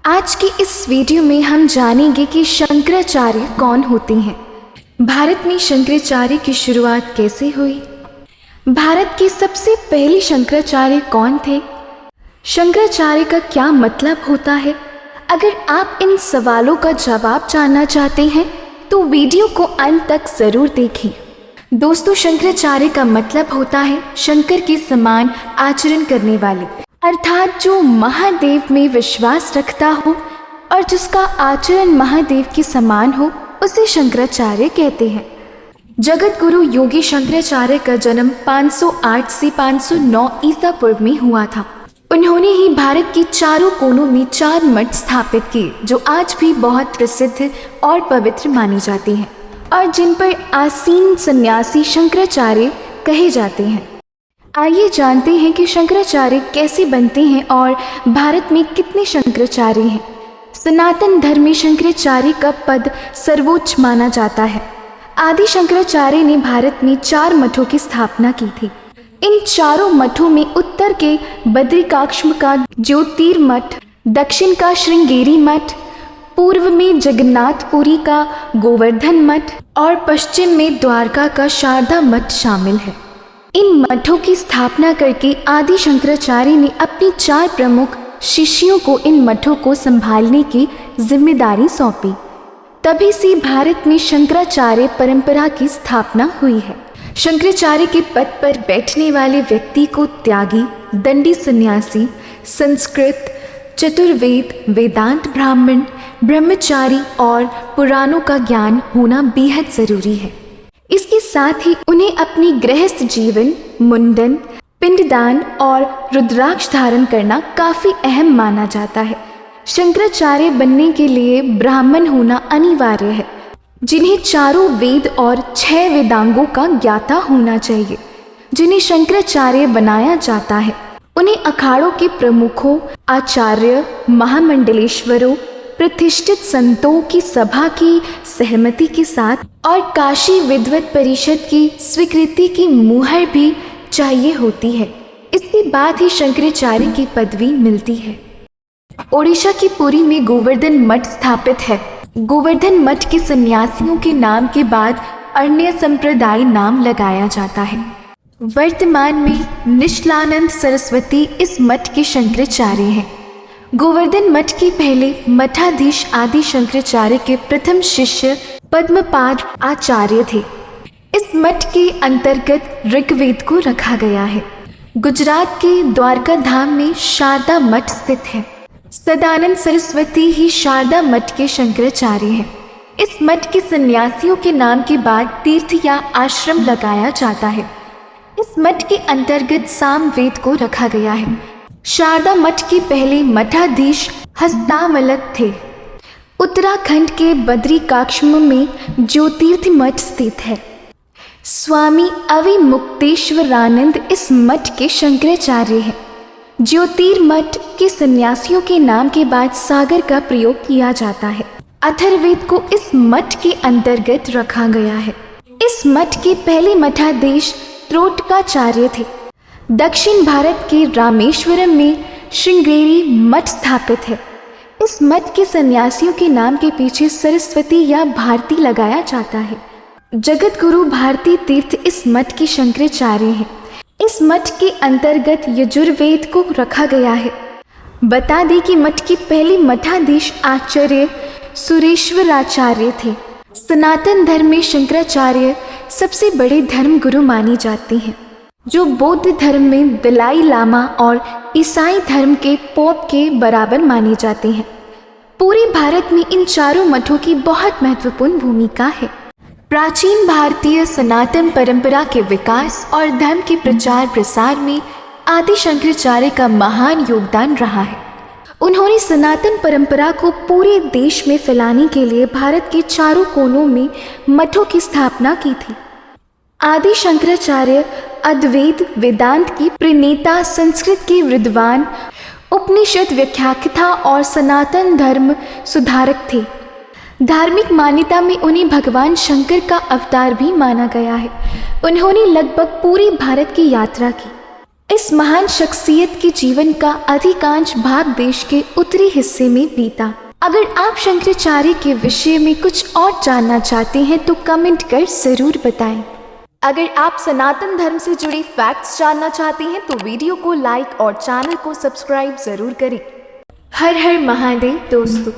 आज की इस वीडियो में हम जानेंगे कि शंकराचार्य कौन होते हैं, भारत में शंकराचार्य की शुरुआत कैसे हुई, भारत के सबसे पहले शंकराचार्य कौन थे, शंकराचार्य का क्या मतलब होता है। अगर आप इन सवालों का जवाब जानना चाहते हैं तो वीडियो को अंत तक ज़रूर देखें। दोस्तों, शंकराचार्य का मतलब होता है शंकर के समान आचरण करने वाले, अर्थात जो महादेव में विश्वास रखता हो और जिसका आचरण महादेव के समान हो उसे शंकराचार्य कहते हैं। जगत गुरु योगी शंकराचार्य का जन्म 508 से 509 ईसा पूर्व में हुआ था। उन्होंने ही भारत के चारों कोनों में 4 मठ स्थापित किए जो आज भी बहुत प्रसिद्ध और पवित्र माने जाते हैं और जिन पर आसीन सन्यासी शंकराचार्य कहे जाते हैं। आइए जानते हैं कि शंकराचार्य कैसे बनते हैं और भारत में कितने शंकराचार्य हैं। सनातन धर्म में शंकराचार्य का पद सर्वोच्च माना जाता है। आदि शंकराचार्य ने भारत में 4 मठों की स्थापना की थी। इन चारों मठों में उत्तर के बद्रिकाश्रम का ज्योतिर्मठ, दक्षिण का श्रृंगेरी मठ, पूर्व में जगन्नाथपुरी का गोवर्धन मठ और पश्चिम में द्वारका का शारदा मठ शामिल है। इन मठों की स्थापना करके आदि शंकराचार्य ने अपनी 4 प्रमुख शिष्यों को इन मठों को संभालने की जिम्मेदारी सौंपी। तभी से भारत में शंकराचार्य परंपरा की स्थापना हुई है। शंकराचार्य के पद पर बैठने वाले व्यक्ति को त्यागी, दंडी सन्यासी, संस्कृत, चतुर्वेद, वेदांत ब्राह्मण, ब्रह्मचारी और पुराणों का ज्ञान होना बेहद ज़रूरी है। इसके साथ ही उन्हें अपनी गृहस्थ जीवन, मुंडन, पिंडदान और रुद्राक्ष धारण करना काफ़ी अहम माना जाता है। शंकराचार्य बनने के लिए ब्राह्मण होना अनिवार्य है, जिन्हें चारों वेद और 6 वेदांगों का ज्ञाता होना चाहिए। जिन्हें शंकराचार्य बनाया जाता है उन्हें अखाड़ों के प्रमुखों, आचार्य, महामंडलेश्वरों, प्रतिष्ठित संतों की सभा की सहमति के साथ और काशी विद्वत परिषद की स्वीकृति की मुहर भी चाहिए होती है। इसके बाद ही शंकराचार्य की पदवी मिलती है। ओडिशा की पुरी में गोवर्धन मठ स्थापित है। गोवर्धन मठ के सन्यासियों के नाम के बाद अन्य संप्रदाय नाम लगाया जाता है। वर्तमान में निश्चलानंद सरस्वती इस मठ के शंकराचार्य हैं। गोवर्धन मठ के पहले मठाधीश आदि शंकराचार्य के प्रथम शिष्य पद्मपाद आचार्य थे। इस मठ के अंतर्गत ऋग्वेद को रखा गया है। गुजरात के द्वारका धाम में शारदा मठ स्थित है। सदानंद सरस्वती ही शारदा मठ के शंकराचार्य हैं। इस मठ के सन्यासियों के नाम के बाद तीर्थ या आश्रम लगाया जाता है। इस मठ के अंतर्गत सामवेद को रखा गया है। शारदा मठ के पहले मठाधीश हस्तामलक थे। उत्तराखंड के बद्रिकाश्रम में ज्योतिर्थ मठ स्थित है। स्वामी अविमुक्तेश्वरानंद इस मठ के शंकराचार्य हैं। ज्योतिर्मठ के सन्यासियों के नाम के बाद सागर का प्रयोग किया जाता है। अथर्ववेद को इस मठ के अंतर्गत रखा गया है। इस मठ के पहले मठाधीश त्रोटकाचार्य थे। दक्षिण भारत के रामेश्वरम में श्रृंगेरी मठ स्थापित है। इस मठ के सन्यासियों के नाम के पीछे सरस्वती या भारती लगाया जाता है। जगत गुरु भारती तीर्थ इस मठ के शंकराचार्य हैं। इस मठ के अंतर्गत यजुर्वेद को रखा गया है। बता दें कि मठ के पहले मठाधीश आचार्य सुरेश्वराचार्य थे। सनातन धर्म में शंकराचार्य सबसे बड़े धर्म गुरु माने जाते हैं, जो बौद्ध धर्म में दलाई लामा और ईसाई धर्म के पोप के बराबर माने जाते हैं। पूरे भारत में इन चारों मठों की बहुत महत्वपूर्ण भूमिका है। प्राचीन भारतीय सनातन परंपरा के विकास और धर्म के प्रचार प्रसार में आदि शंकराचार्य का महान योगदान रहा है। उन्होंने सनातन परंपरा को पूरे देश में फैलाने के लिए भारत के चारों कोनों में मठों की स्थापना की थी। आदि शंकराचार्य अद्वैत वेदांत की प्रणेता, संस्कृत के विद्वान, उपनिषद व्याख्याता और सनातन धर्म सुधारक थे। धार्मिक मान्यता में उन्हें भगवान शंकर का अवतार भी माना गया है। उन्होंने लगभग पूरे भारत की यात्रा की। इस महान शख्सियत के जीवन का अधिकांश भाग देश के उत्तरी हिस्से में बीता। अगर आप शंकराचार्य के विषय में कुछ और जानना चाहते हैं तो कमेंट कर जरूर बताएं। अगर आप सनातन धर्म से जुड़ी फैक्ट्स जानना चाहते हैं तो वीडियो को लाइक और चैनल को सब्सक्राइब जरूर करें। हर हर महादेव दोस्तों।